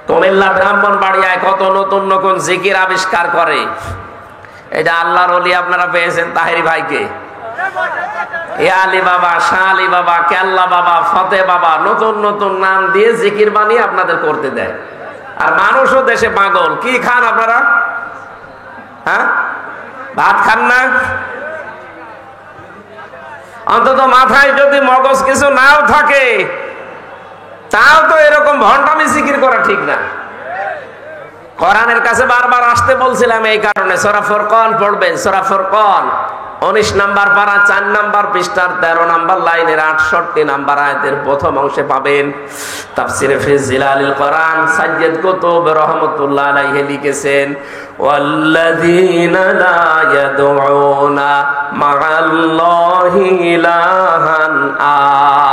কুমিল্লা ব্রাহ্মণবাড়িয়ায় কত নতুন নতুন জিকির আবিষ্কার করে। এটা আল্লাহর ওলি আপনারা পেয়েছেন তাহেরি ভাইকে। এ আলী বাবা, শাহ আলী বাবা, কেল্লা বাবা, ফতে বাবা, নতুন নতুন নাম দিয়ে জিকির বানিয়ে আপনাদের করতে দেয়। আর মানুষও দেশে পাগল। কি খান আপনারা? হ্যাঁ, ভাত খান না? অন্তত মাথায় যদি মগজ কিছু নাও থাকে, তাও তো এরকম ভণ্ডামি জিকির করা ঠিক না। কোরআনের কাছে বারবার আসতে বলছিলাম এই কারণে। সূরা ফুরকান পড়বেন, সূরা ফুরকান 19 নাম্বার পারা 4 নাম্বার পৃষ্ঠার 13 নাম্বার লাইনের 68 নাম্বার আয়াতের প্রথম অংশে পাবেন। তাফসিরে ফি জিলালিল কোরআন সাইয়্যিদ কুতুব রাহমাতুল্লাহ আলাইহি লিখেছেন, ওয়াল্লাযীনা লা ইয়াদউনা মা'আল্লাহি ইলাহান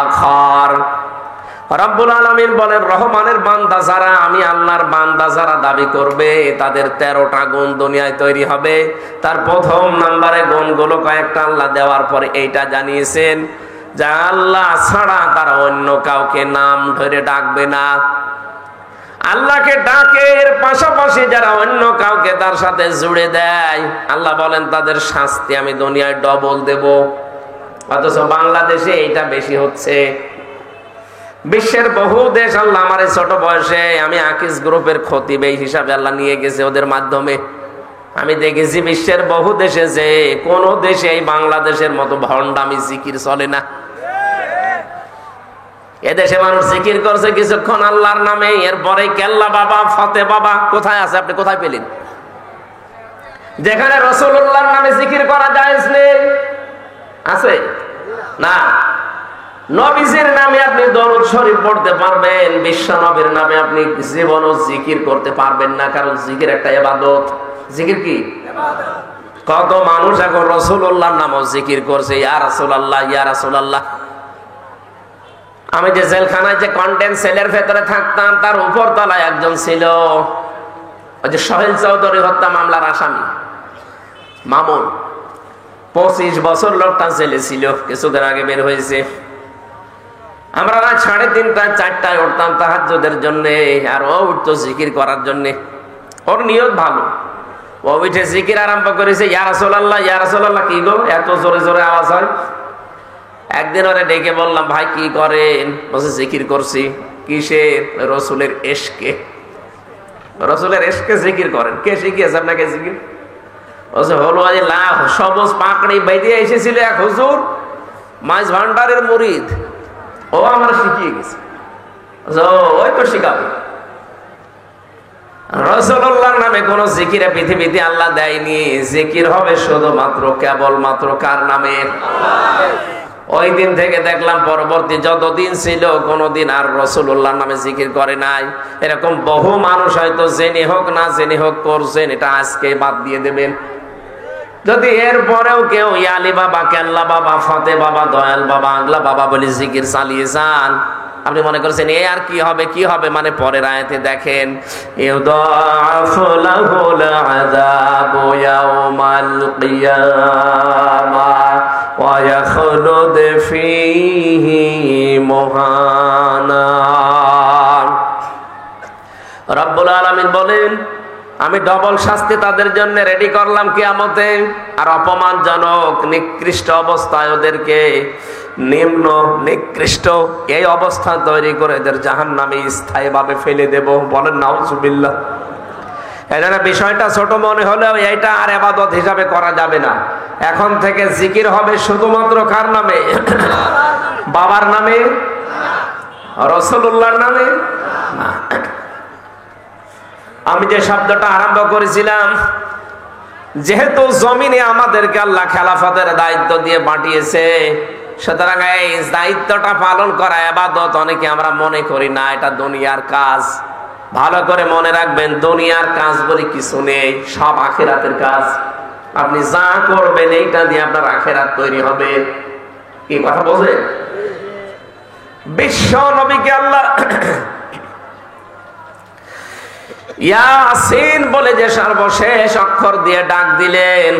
আখার। রব্বুল আলামিন বলেন, রহমানের বান্দা যারা, আমি আল্লাহর বান্দা যারা দাবি করবে, তাদের 13টা গুণ দুনিয়ায় তৈরি হবে। তার প্রথম নাম্বারে গুণগুলো কয়েকটা আল্লাহ দেওয়ার পরে এইটা জানিয়েছেন যে আল্লাহ ছাড়া তারা অন্য কাউকে নাম ধরে ডাকবে না। আল্লাহকে ডাকে, এর পাশাপাশি যারা অন্য কাউকে তার সাথে জুড়ে দেয়, আল্লাহ বলেন তাদের শাস্তি আমি দুনিয়ায় ডবল দেব। অথচ বাংলাদেশে এইটা বেশি হচ্ছে। বিশ্বের বহু দেশ, আল্লাহ আমার ছোট বয়সে, আমি আকিস গ্রুপের খতিব এই হিসাবে আল্লাহ নিয়ে গেছে ওদের মাধ্যমে। আমি দেখেছি বিশ্বের বহু দেশে যে কোন দেশে এই বাংলাদেশের মতো ভণ্ডামি জিকির চলে না। এদেশে মানুষ জিকির করছে কিছুক্ষণ আল্লাহর নামে, এরপরে কেল্লা বাবা, ফতে বাবা কোথায় আছে? আপনি কোথায় পেলেন? যেখানে রাসূলুল্লাহর নামে জিকির করা জায়েজ নেই, আছে না? নবীজির নামে আপনি দরুদ শরীফ পড়তে পারবেন, বিশ্ব নবীর নামে আপনি জীবনও জিকির করতে পারবেন না, কারণ জিকির একটা ইবাদত। জিকির কি? কত মানুষ এখন রাসূলুল্লাহর নামও জিকির করছে, ইয়া রাসূলুল্লাহ, ইয়া রাসূলুল্লাহ। আমি যে জেলখানায় যে কন্টেন্ট সেলের ভেতরে থাকতাম, তার উপর তলায় একজন ছিল, ওই যে সোহেল চৌধুরী হত্যা মামলার আসামি মামুন। 25 বছর লোকটা জেলে ছিল, কিছুদিন আগে বের হয়েছে। আমরা রাত 3:30 4টায় উঠতাম তাহাজ্জুদের জন্য, আর ও উঠতো জিকির করার জন্য। ওর নিয়ত ভালো, ও উঠে জিকির আরম্ভ করেছে, ইয়া রাসূলুল্লাহ, ইয়া রাসূলুল্লাহ। কি গো, এত জোরে জোরে আওয়াজ হয়? একদিন ওরে ডেকে বললাম, ভাই কি করেন? বলছে জিকির করছি। কিসের? রসুলের এশকে। রসুলের এশকে জিকির করেন? কে শিখিয়েছে আপনাকে জিকির? বলছে হলো আজ লাখ সবুজ পাকড়ি বেঁধে এসেছিল এক হুজুর, মাঝ ভান্ডারের মুরিদ, ও আমার শিখিয়ে গেছে। ওই তো শিখাবে। রাসূলুল্লাহর নামে কোন জিকিরে পৃথিবীতে আল্লাহ দেয়নি। জিকির হবে শুধুমাত্র কেবলমাত্র কার নামে? ওই দিন থেকে দেখলাম পরবর্তী যতদিন ছিল কোনদিন আর রাসূলুল্লাহর নামে জিকির করে নাই। এরকম বহু মানুষ হয়তো জেনে হোক না জেনে হোক করছেন, এটা আজকে বাদ দিয়ে দেবেন। যদি এরপরেও কেউ ইয়ালি বাবা, কেল্লা বাবা, ফতে বাবা, দয়াল বাবা, আগলা বাবা বলে জিকির চালিয়ে যান, আপনি মনে করছেন এ আর কি হবে? কি হবে মানে পরের আয়াতে দেখেন, ইউদাফু লাহুল আযাবু ইয়াউমাল কিয়ামাহ ওয়া ইয়াখলুদ ফীহি মুহানা। রব্বুল আলামিন বলেন, আমি ডবল শাস্তি তাদের জন্য রেডি করলাম কিয়ামতে, আর অপমানজনক নিকৃষ্ট অবস্থায় ওদেরকে, নিম্ন নিকৃষ্ট এই অবস্থা তৈরি করে এদের জাহান্নামে স্থায়ীভাবে ফেলে দেব। বলেন নাউজুবিল্লাহ। এজন্য বিষয়টা ছোট মনে হলেও এইটা আর ইবাদত হিসাবে করা যাবে না। এখন থেকে জিকির হবে শুধুমাত্র কার নামে? বাবার নামে, রাসূলুল্লাহর নামে না। আমি যে শব্দটা আরম্ভ করেছিলাম, যেহেতু জমিনে আমাদেরকে আল্লাহ খেলাফতের দায়িত্ব দিয়ে পাঠিয়েছে, সুতরাং এই দায়িত্বটা পালন করা ইবাদত অনেকে আমরা মনে করি না, এটা দুনিয়ার কাজ। ভালো করে মনে রাখবেন, দুনিয়ার কাজ বলে কিছু নেই, সব আখিরাতের কাজ। আপনি যা করবেন এইটা দিয়ে আপনার আখিরাত তৈরি হবে। কি কথা বলেন? বিশ্ব নবীকে আল্লাহ ইয়াসিন বলে যে সর্বশেষ অক্ষর দিয়ে ডাক দিলেন,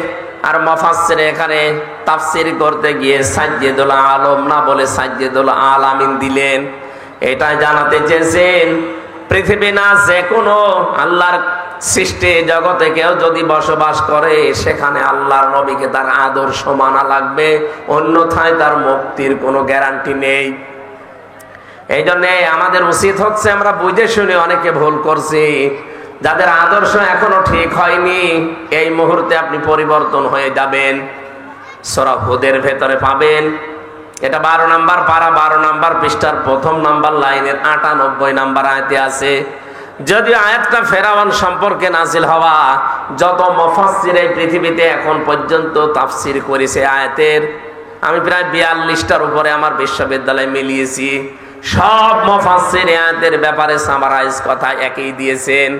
আর মুফাসসির এখানে তাফসীর করতে গিয়ে সাজ্জিদুল আলম না বলে সাজ্জিদুল আলামিন দিলেন। এটা জানাতে চেয়েছেন পৃথিবী না যে কোনো আল্লাহর সৃষ্টি জগতে কেউ যদি বসবাস করে সেখানে আল্লাহর নবীকে তার আদর্শ মানা লাগবে, অন্যথায় তার মুক্তির কোনো গ্যারান্টি নেই। এই জন্য আমাদের উচিত হচ্ছে আমরা বুঝে শুনে অনেকে ভুল করছি, যাদের আদর্শ এখনো ঠিক হয়নি এই মুহূর্তে আপনি পরিবর্তন হয়ে যাবেন। সূরা হুদের ভেতরে পাবেন, এটা 12 নম্বর পারা 12 নম্বর পৃষ্ঠার প্রথম নাম্বার লাইনের 98 নম্বর আয়াতে আছে। যদিও আয়াতটা ফেরাউন সম্পর্কে নাজিল হওয়া, যত মুফাসসির এই পৃথিবীতে এখন পর্যন্ত তাফসীর করেছে আয়াতের, আমি প্রায় 42টার উপরে আমার বিশ্ববিদ্যালয়ে মিলিয়েছি। সব মুফাসসির আয়াতের ব্যাপারে সামারাইজ কথা একই দিয়েছেন,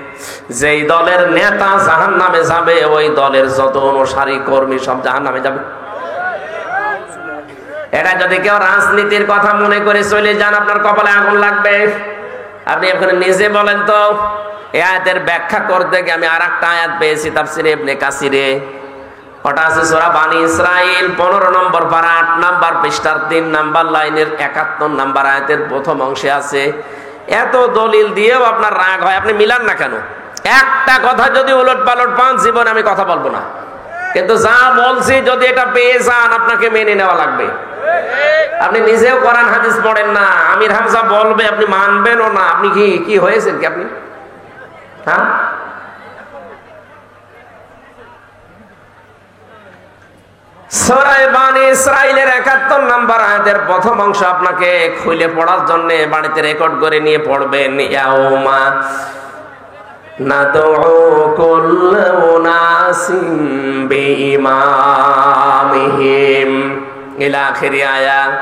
যেই দলের নেতা জাহান্নামে যাবে ওই দলের যত অনুসারী কর্মী সব জাহান্নামে যাবে। এটা যদি কেউ রাজনীতির কথা মনে করে চলে যান, আপনার কপালে আগুন লাগবে। আপনি এখন নিজে বলেন তো, এই আয়াতের ব্যাখ্যা করতে গিয়ে আমি আরেকটা আয়াত পেয়েছি তাফসীরে ইবনে কাসিরে, ওটা আছে সূরা বানী ইসরাঈল 15 নম্বর পারা 8 নম্বর পৃষ্ঠার 3 নম্বর লাইনের 71 নম্বর আয়াতের প্রথম অংশে আছে। এত দলিল দিয়েও আপনার রাগ হয়, আপনি মিলান না কেন? একটা কথা যদি উলট পালট পান জীবনে আমি কথা বলবো না, কিন্তু যা বলছি যদি এটা পেয়ে যান আপনাকে মেনে নেওয়া লাগবে। আপনি নিজেও কোরআন হাদিস পড়েন না, আমির হামজা বলবে আপনি মানবেনও না। আপনি কি হয়েছেন কি আপনি? হ্যাঁ, সূরা বানী ইসরাঈলের 71 নম্বর আয়াতের প্রথম অংশ আপনাকে খুলে পড়ার জন্য বাড়িতে রেকর্ড করে নিয়ে পড়বেন। ইয়াউমা নাদউ কুল্লু উনাসিম বিইমামিহিম ইলা আখির আয়াত।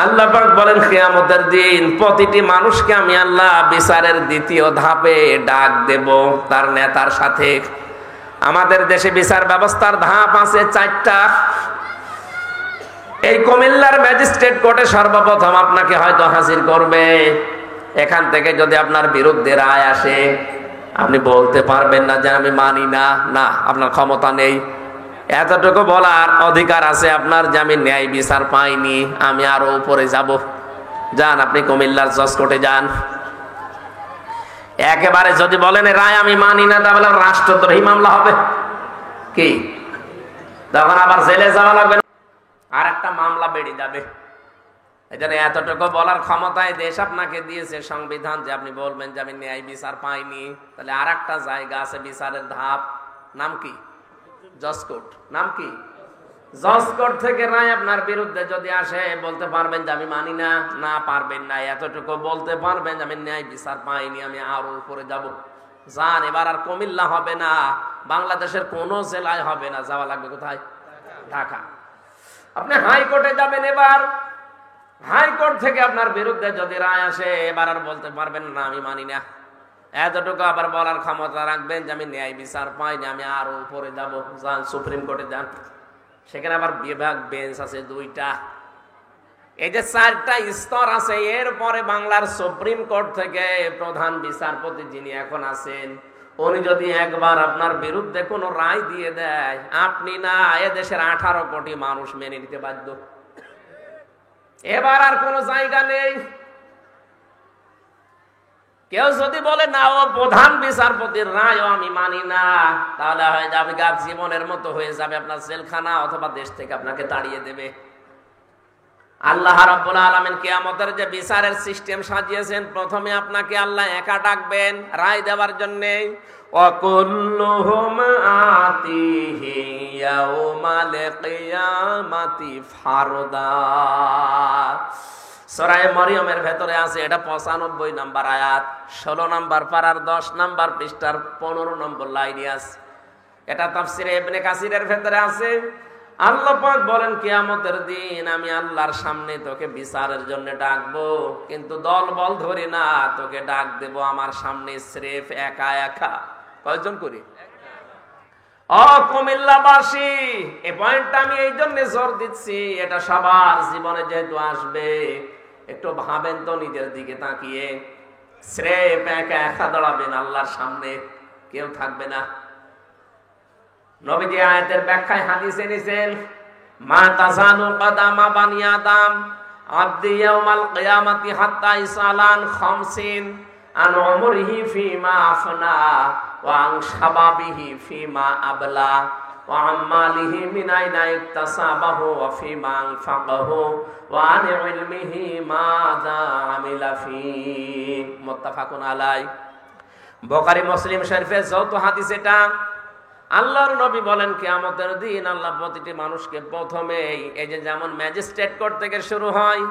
আল্লাহ পাক বলেন কিয়ামতের দিন প্রতিটি মানুষকে আমি আল্লাহ বিচারের দ্বিতীয় ধাপে ডাক দেব তার নেতার সাথে। আমাদের দেশে বিচার ব্যবস্থার ধাপ আছে 4টা। এই কুমিল্লার ম্যাজিস্ট্রেট কোর্টে সর্বপ্রথম আপনাকে হয়তো হাজির করবে। এখান থেকে যদি আপনার বিরুদ্ধে রায় আসে আপনি বলতে পারবেন না যে আমি মানি না, না আপনার ক্ষমতা নেই। এতটুকু বলার অধিকার আছে আপনার যে আমি ন্যায় বিচার পাইনি, আমি আরো উপরে যাব। যান আপনি কুমিল্লার জজ কোর্টে যান। একেবারে যদি বলেন রায় আমি মানি না, তাহলে রাষ্ট্রদ্রোহী মামলা হবে কি, তখন আবার জেলে যাওয়া লাগবে, আর একটা মামলা বেড়ে যাবে। এই জন্য এতটুকু বলার ক্ষমতায় দেশ আপনাকে দিয়েছে সংবিধান, যে আপনি বলবেন যে আমি ন্যায় বিচার পাইনি। তাহলে আর একটা জায়গা আছে বিচারের ধাপ, নাম কি? জজ কোর্ট। নাম কি? জজ কোর্ট থেকে রায় আপনার বিরুদ্ধে যদি আসে বলতে পারবেন যে আমি মানি না, না পারবেন না। এতটুকু বলতে পারবেন যে আমি ন্যায় বিচার পাইনি, আমি আরো উপরে যাব। যান, এবার আর কুমিল্লা হবে না, বাংলাদেশের কোন জেলায় হবে না, যাওয়া লাগবে কোথায়? ঢাকা। আপনি হাইকোর্টে যাবেন। এবার হাইকোর্ট থেকে আপনার বিরুদ্ধে যদি রায় আসে এবার আর বলতে পারবেন না আমি মানি না। এতটুকু আবার বলার ক্ষমতা রাখবেন যে আমি ন্যায় বিচার পাইনি, আমি আরো উপরে যাব। যান সুপ্রিম কোর্টে যান, সেখানে আবার বিভাগ বেঞ্চ আছে 2টা। এই যে 4টা স্তর আছে। এরপরে বাংলার সুপ্রিম কোর্ট থেকে প্রধান বিচারপতি যিনি এখন আছেন, উনি যদি একবার আপনার বিরুদ্ধে কোনো রায় দিয়ে দেয়, আপনি না এদেশের 18 কোটি মানুষ মেনে নিতে বাধ্য। এবার আর কোনো জায়গা নেই। কেউ যদি বলে না ও প্রধান বিচারপতির রায়ও আমি মানি না, তাহলে হয়ে যাবে জীবনের মতো হয়ে যাবে আপনার জেলখানা, অথবা দেশ থেকে আপনাকে তাড়িয়ে দেবে। আল্লাহ রাব্বুল আলামিন কিয়ামতের যে বিচারের সিস্টেম সাজিয়েছেন, প্রথমে আপনাকে আল্লাহ একা ডাকবেন রায় দেওয়ার জন্য। ওয়াকুল্লুহুম আতিহি ইয়াউমাল কিয়ামাতি ফারদা। সূরা মরিয়মের ভেতরে আছে, এটা 95 নম্বর আয়াত, 16 নম্বর পারার 10 নম্বর পৃষ্ঠার 15 নম্বর লাইনে আছে। এটা তাফসীরে ইবনে কাসিরের ভেতরে আছে। আল্লাহ পাক বলেন কিয়ামতের দিন আমি আল্লাহর সামনে তোকে বিচারের জন্য ডাকবো, কিন্তু দল বল ধরে না, তোকে ডাক দেব আমার সামনে স্রেফ একা একা। কয়জন করি? কুমিল্লাবাসী, এই পয়েন্টটা আমি এই জন্য জোর দিচ্ছি, এটা সবার জীবনে যেহেতু আসবে, একটু ভাবেন তো নিজের দিকে তাকিয়ে। স্রেফ একা একা দাঁড়াবেন আল্লাহর সামনে, কেউ থাকবে না। নবীজি আয়াতের ব্যাখ্যায় হাদিসে নিছেন, মা তাজালু কদামা বানি আদম আবদি ইয়াউমাল কিয়ামাতি হাত্তা ইসালান 50। আন উমরিহি ফিমা আফনা ওয়া আন শাবাবিহি ফিমা আবলা ওয়া আম্মালিহি মিন আইনা ইকতাসাবাহু ওয়া ফিমা আনফাকাহু ওয়া আন ইলমিহি মাযা আমিলা ফি। মুত্তাফাকুন আলাইহি। বুখারী মুসলিম শরীফে যৌথ হাদিস এটা। আল্লাহর নবী বলেন কিয়ামতের দিন আল্লাহ প্রতিটি মানুষকে প্রথমেই এই যে যেমন ম্যাজিস্ট্রেট কোর্ট থেকে শুরু হয়,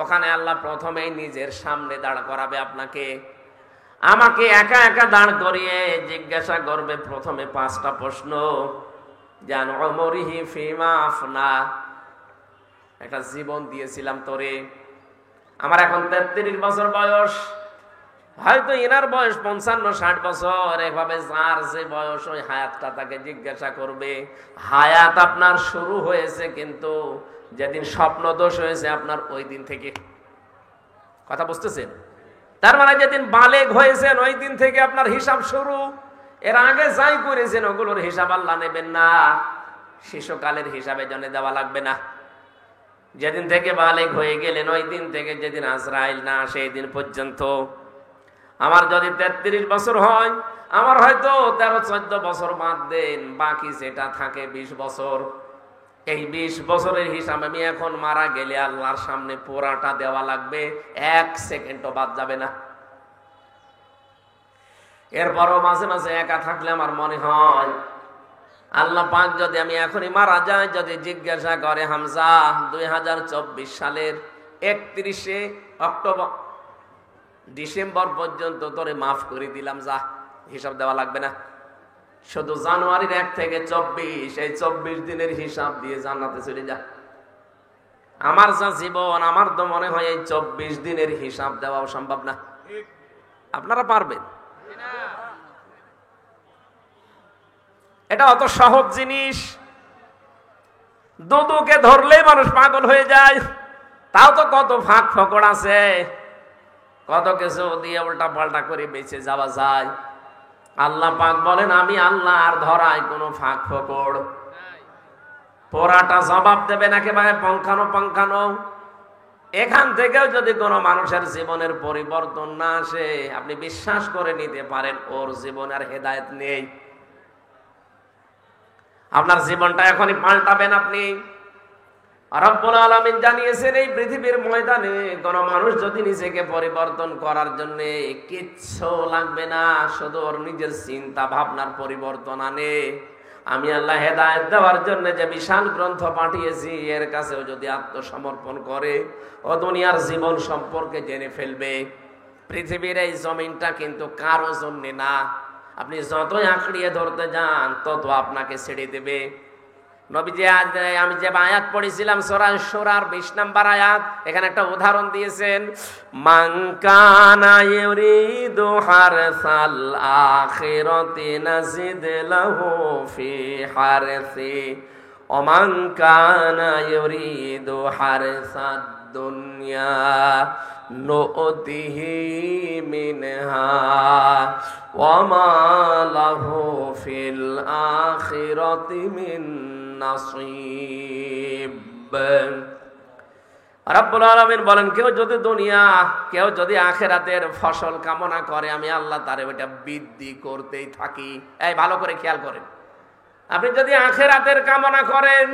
ওখানে আল্লাহ প্রথমেই নিজের সামনে দাঁড় করাবে আপনাকে, আমাকে একা একা দাঁড় করিয়ে জিজ্ঞাসা করবে প্রথমে 5টা প্রশ্ন। জান উমরিহি ফিমা আফনা, একটা জীবন দিয়েছিলাম তোরে, আমার এখন 33 বছর বয়স, হয়তো এনার বয়স 55-60 বছর, এভাবে যার যে বয়স ওই হায়াতটা তাকে জিজ্ঞাসা করবে। হায়াত আপনার শুরু হয়েছে কিন্তু যেদিন স্বপ্ন দোষ হয়েছে আপনার ওই দিন থেকে। কথা বুঝতেছেন? তার মানে যেদিন বালেগ হয়েছেন ওই দিন থেকে আপনার হিসাব শুরু। এর আগে যাই করেছেন ওগুলোর হিসাব আল্লাহ নেবেন না, শিশুকালের হিসাবে জন্য দেওয়া লাগবে না। যেদিন থেকে বালেগ হয়ে গেলেন ওই দিন থেকে যেদিন আজরাইল না সেই দিন পর্যন্ত। আমার যদি 33 বছর হয়, আমার হয়তো 13-14 বছর বাদ দেন, বাকি যেটা থাকে 20 বছর। এই 20 বছরের হিসাব আমি এখন মারা গেলে আল্লাহর সামনে পুরাটা দেওয়া লাগবে, 1 সেকেন্ডও বাদ যাবে না। এরপরও মাঝে মাঝে একা থাকলে আমার মনে হয় আল্লাহ পাক যদি আমি এখনই মারা যাই, যদি জিজ্ঞাসা করে হামজা 2024 সালের 31শে অক্টোবর ডিসেম্বর পর্যন্ত তোরে মাফ করে দিলাম, যা, হিসাব দেওয়া লাগবে না। শুধু জানুয়ারির 1 থেকে 24, এই 24 দিনের হিসাব দিয়ে জান্নাতে চলে যা। আমার যা জীবন, আমার তো মনে হয় এই 24 দিনের হিসাব দেওয়াও সম্ভব না। আপনারা পারবেন? এটা অত সহজ জিনিস, দুদুকে ধরলেই মানুষ পাগল হয়ে যায়। তাও তো কত ফাঁক ফকড় আছে, কত কিছু দিয়ে উল্টা পাল্টা করে বেঁচে যাওয়া যায়। আল্লাহ পাক বলেন আমি আল্লাহ আর ধরাই কোনো ফাঁক ফকড়, পোড়াটা জবাব দেবেন একেবারে পঙ্খানো পঙ্খানো। এখান থেকেও যদি কোনো মানুষের জীবনের পরিবর্তন না আসে, আপনি বিশ্বাস করে নিতে পারেন ওর জীবনের হেদায়েত নেই। আপনার জীবনটা এখনই পাল্টাবেন আপনি। রব্বুল আলামিন জানিয়েছেন এই পৃথিবীর ময়দানে কোন মানুষ যদি নিজেকে পরিবর্তন করার জন্য কিচ্ছু লাগবে না, শুধু ওর নিজের চিন্তা ভাবনার পরিবর্তন আনে, আমি আল্লাহ হেদায়েত দেওয়ার জন্য যে বিশাল গ্রন্থ পাঠিয়েছি এর কাছেও যদি আত্মসমর্পণ করে, ও দুনিয়ার জীবন সম্পর্কে জেনে ফেলবে। পৃথিবীর এই জমিনটা কিন্তু কারো জন্য না, আপনি যতই আঁকড়িয়ে ধরতে যান তত আপনাকে ছেড়ে দেবে। নবীজি আমি যে আয়াত পড়েছিলাম সূরা শুরার 20 নম্বর আয়াত, এখানে একটা উদাহরণ দিয়েছেন, মান কানা ইউরিদু হারসাল আখিরাতি নাজিদ লাহু ফি হারসি ওয়া মান কানা ইউরিদু হারসাদ দুনিয়া নুতিহি মিনহা ওয়া মা লাহু ফিল আখিরাতি মিন নাসিব। রব্বুল আলামিন বলেন কেউ যদি আখিরাতের ফসল কামনা করে, আমি আল্লাহ তারে ওটা বৃদ্ধি করতেই থাকি। এই ভালো করে খেয়াল করেন, আপনি যদি আখিরাতের কামনা করেন,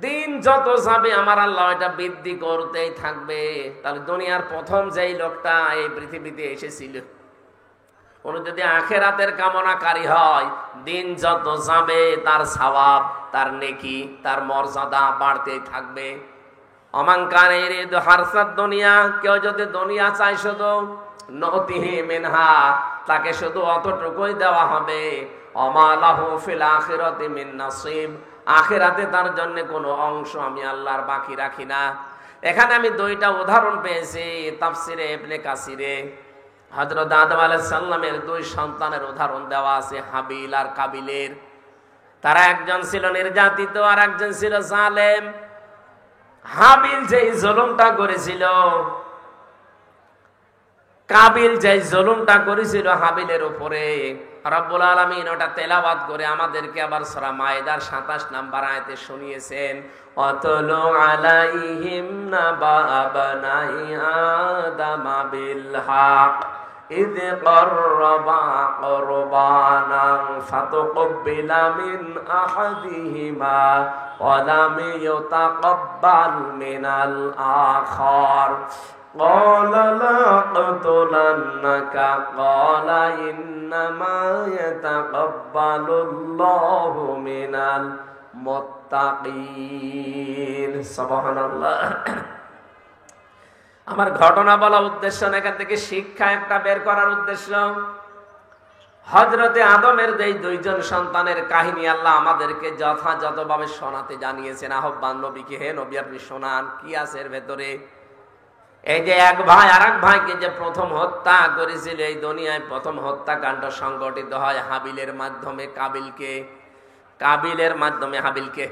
দিন যত যাবে আমার আল্লাহ এটা বৃদ্ধি করতেই থাকবে। তাহলে দুনিয়ার প্রথম যেই লোকটা এই পৃথিবীতে এসেছিল, উনি যদি আখিরাতের কামনাকারী হয়, দিন যত যাবে তার সওয়াব, তার নেকি, তার মর্যাদা বাড়তেই থাকবে। অমাঙ্কারে হারসাদ দুনিয়া, কেউ যদি দুনিয়া চায় শুধু নতিহি মিনহা, তাকে শুধু অতটুকুই দেওয়া হবে। ওমা লাহু ফিল আখিরাতি মিন নাসিব, আখিরাতে তার জন্য কোনো অংশ আমি আল্লাহর বাকি রাখি না। এখানে আমি 2টা উদাহরণ পেয়েছি তাফসিরে ইবনে কাসিরে। হযরত আদম আলাইহিস সালামের 2 সন্তানের উদাহরণ দেওয়া আছে, হাবিল আর কাবিলের। তারা একজন ছিল নির্যাতিত আর একজন ছিল জালেম। হাবিল যেই জুলুমটা করেছিল, কাবিল যে জুলুমটা করেছিল হাবিলের উপরে, রব্বুল আলামিন ওটা তেলাওয়াত করে আমাদেরকে আবার সূরা মায়েদার 27 নম্বর আয়াতে শুনিয়েছেন, অতলু আলাইহিম নাবা বানাই আদামা বিল হক ইয করবা কুরবানান ফাতুকবিলা মিন আহাদিহিমা ওয়া লাম ইউতাকাব্বাল মিনাল আখার قال لأقتلنك قال إنما يتقبل الله من المتقين سبحان الله। আমার ঘটনা বলা উদ্দেশ্য না, এখান থেকে শিক্ষা একটা বের করার উদ্দেশ্য। হযরতে আদমের যেই দুইজন সন্তানের কাহিনী আল্লাহ আমাদেরকে যথাযথভাবে শোনাতে জানিয়েছেন। আহ্বান নবীকে, হে নবী আপনি শোনান কি আছে এর ভেতরে। এই যে এক ভাই আর এক ভাইকে যে প্রথম হত্যা করেছিল, এই দুনিয়ায় প্রথম হত্যাকাণ্ড সংগঠিত হয় হাবিলের মাধ্যমে কাবিলের মাধ্যমে হাবিলকে।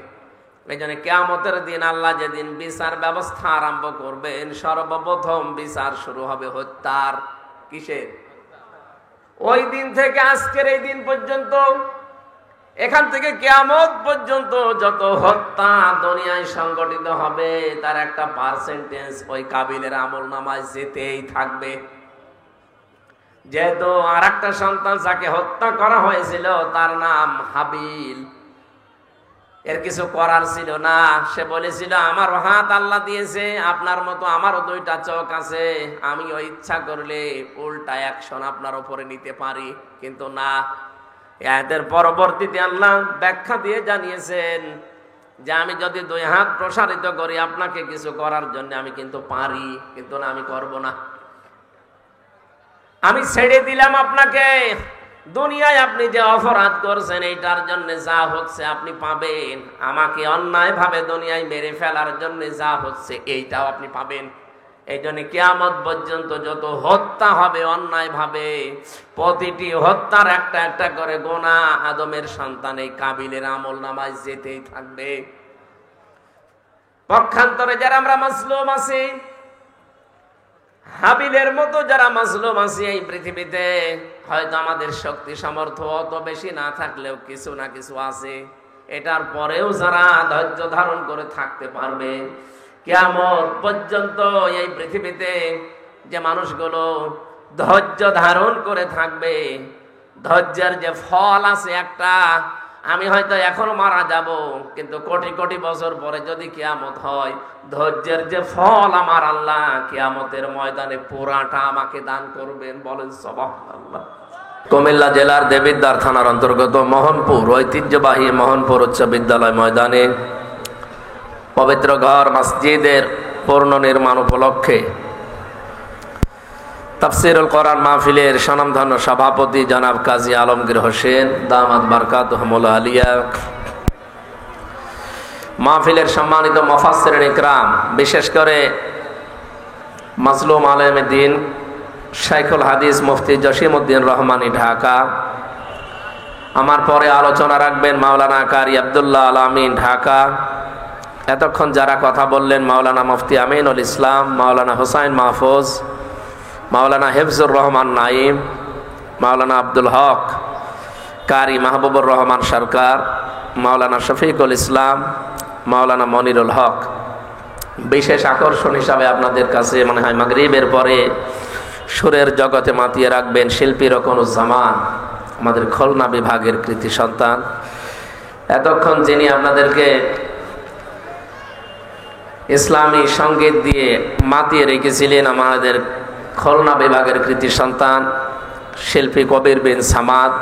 এই জন্য কিয়ামতের দিন আল্লাহ যেদিন বিচার ব্যবস্থা আরম্ভ করবেন, সর্বপ্রথম বিচার শুরু হবে হত্যার। কিসের? ওই দিন থেকে আজকের এই দিন পর্যন্ত, এখান থেকে কিয়ামত পর্যন্ত যত হত্যা দুনিয়ায় সংগঠিত হবে তার একটা পার্সেন্টেজ ওই কাবিলের আমলনামায় যেতেই থাকবে। যেহেতু আর একটা সন্তান যাকে হত্যা করা হয়েছিল তার নাম হাবিল, এর কিছু করার ছিল না। সে বলেছিল আমারও হাত আল্লাহ দিয়েছে, আপনার মতো আমারও দুইটা চোখ আছে, আমি ওই ইচ্ছা করলে উল্টা অ্যাকশন আপনার উপরে নিতে পারি। কিন্তু না, এদের পরবর্তীতে আল্লাহ ব্যাখ্যা দিয়ে জানিয়েছেন যে আমি যদি দুই হাত প্রসারিত করি আপনাকে কিছু করার জন্য আমি কিন্তু পারি, কিন্তু না, আমি করব না। আমি ছেড়ে দিলাম আপনাকে। দুনিয়ায় আপনি যে অপরাধ করছেন এইটার জন্য যা হচ্ছে আপনি পাবেন, আমাকে অন্যায়ভাবে দুনিয়ায় মেরে ফেলার জন্য যা হচ্ছে এইটাও আপনি পাবেন। এই জন্য কিয়ামত পর্যন্ত যত হত্যা হবে অন্যায় ভাবে, প্রতিটি হত্যার একটা একটা করে গুনাহ আদমের সন্তান এই কাবিলের আমলনামায় যেতেই থাকবে। পক্ষান্তরে যারা আমরা মাজলুম আছি, হাবিলের মতো যারা মাজলুম আছি এই পৃথিবীতে, হয়তো আমাদের শক্তি সামর্থ্য অত বেশি না থাকলেও কিছু না কিছু আছে, এটার পরেও যারা ধৈর্য ধারণ করে থাকতে পারবে, কিয়ামত পর্যন্ত এই পৃথিবীতে যে মানুষগুলো ধৈর্য ধারণ করে থাকবে, ধৈর্যের যে ফল আছে একটা, আমি হয়তো এখনো মারা যাব কিন্তু কোটি কোটি বছর পরে যদি কিয়ামত হয়, ধৈর্যের যে ফল আমার আল্লাহ কিয়ামতের ময়দানে পুরাটা আমাকে দান করবেন। বলেন সুবহানাল্লাহ। কুমিল্লা জেলার দেবিদ্বার থানার অন্তর্গত মোহনপুর ঐতিহ্যবাহী মোহনপুর উচ্চ বিদ্যালয় ময়দানে পবিত্র ঘর মসজিদের পূর্ণ নির্মাণ উপলক্ষে তাফসীরুল কোরআন মাহফিলের স্বনামধন্য সভাপতি জনাব কাজী আলমগীর হোসেন দামাত বারকাতুহুমুল আলিয়া, মাহফিলের সম্মানিত মুফাসসিরিন ইকরাম, বিশেষ করে মাজলুম আলেম দ্বীন শাইখুল হাদিস মুফতি জসিমউদ্দিন রহমানী ঢাকা, আমার পরে আলোচনা রাখবেন মাওলানা কারি আব্দুল্লাহ আল আমিন ঢাকা, এতক্ষণ যারা কথা বললেন মাওলানা মুফতি আমিনুল ইসলাম, মাওলানা হুসাইন মাহফুজ, মাওলানা হিফজুর রহমান নাইম, মাওলানা আব্দুল হক, কারি মাহবুবুর রহমান সরকার, মাওলানা শফিকুল ইসলাম, মাওলানা মনিরুল হক। বিশেষ আকর্ষণ হিসাবে আপনাদের কাছে মনে হয় মাগরিবের পরে সুরের জগতে মাতিয়ে রাখবেন শিল্পী রকনুজ্জামান, আমাদের খুলনা বিভাগের কৃতি সন্তান। এতক্ষণ যিনি আপনাদেরকে ইসলামী সঙ্গীত দিয়ে মাতিয়ে রেখেছিলেন আমাদের খুলনা বিভাগের কৃতি সন্তান শিল্পী কবির বিন সামাদ।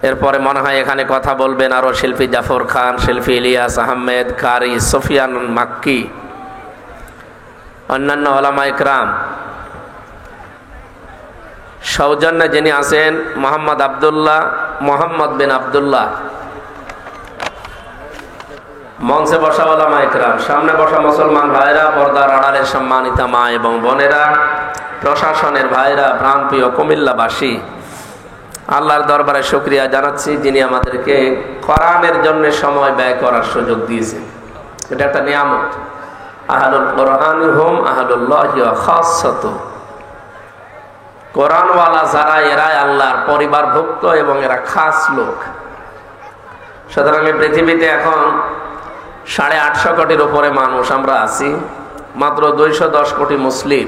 এরপরে মনে হয় এখানে কথা বলবেন আরো শিল্পী জাফর খান, শিল্পী ইলিয়াস আহমেদ, কারি সুফিয়ান মাক্কি, অন্যান্য ওলামা ইকরাম। সৌজন্যে যিনি আছেন মোহাম্মদ বিন আব্দুল্লাহ। মঞ্চে বসা ওলামা ইকরাম, সামনে বসা মুসলমান ভাইরা, পর্দার আড়ালের সম্মানিত মা এবং বোনেরা, প্রশাসনের ভাইরা, প্রাণপ্রিয় কুমিল্লাবাসী, আল্লাহর দরবারে শুকরিয়া জানাচ্ছি যিনি আমাদেরকে কোরআনের জন্য সময় ব্যয় করার সুযোগ দিয়েছেন। এটা একটা নিয়ামত। আহলুল কোরআন হুম আহলুল্লাহি ওয়া খাসসাতুহু। কোরআনওয়ালা যারা এরা আল্লাহর পরিবারভুক্ত এবং এরা খাস লোক। সুতরাং এই পৃথিবীতে এখন 850 কোটির উপরে মানুষ আমরা আছি, মাত্র 210 কোটি মুসলিম।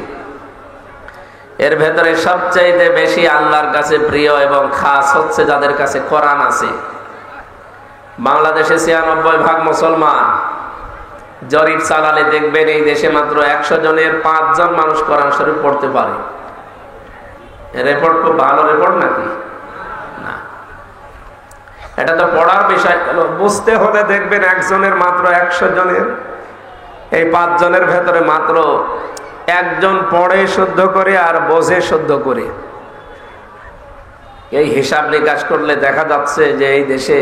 এর ভেতরে সবচাইতে বেশি আল্লাহর কাছে প্রিয় এবং খাস হচ্ছে যাদের কাছে কোরআন আছে। বাংলাদেশে 96% মুসলমান। জরিপ চালালে দেখবেন এই দেশে মাত্র 100 জনের 5 জন মানুষ কোরআন শরীফ পড়তে পারে। রিপোর্ট খুব ভালো রিপোর্ট নাকি না? এটা তো পড়ার বিষয়। বুঝতে হলে দেখবেন একজনের মাত্র 100 জনের, এই 5 জনের ভেতরে মাত্র 1 জন পড়ে শুদ্ধ করে আর বোঝে শুদ্ধ করে। এই হিসাব নিকাশ করলে দেখা যাচ্ছে যে এই দেশে